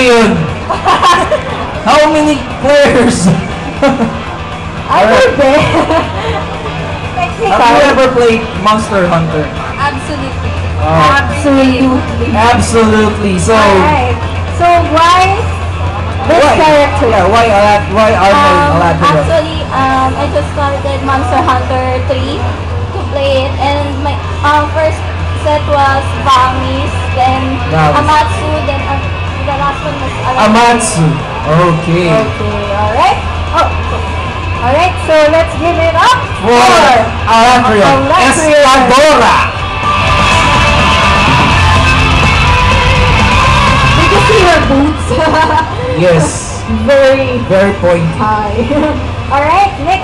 yun? How many players? Other than Have you ever played Monster Hunter? Absolutely. absolutely. Absolutely. So, Alright. So why this why? character? Yeah, why Arnold Aladra? Actually, I just started Monster Hunter 3 to play it, and my first set was Vamis, then Vamis. Amatsu, then the last one was Amatsu. Okay. Okay, alright. Oh, alright, so let's give it up For Aladrion Escadora. Did you see her boots? Yes. Very Very pointy. high. Alright, next.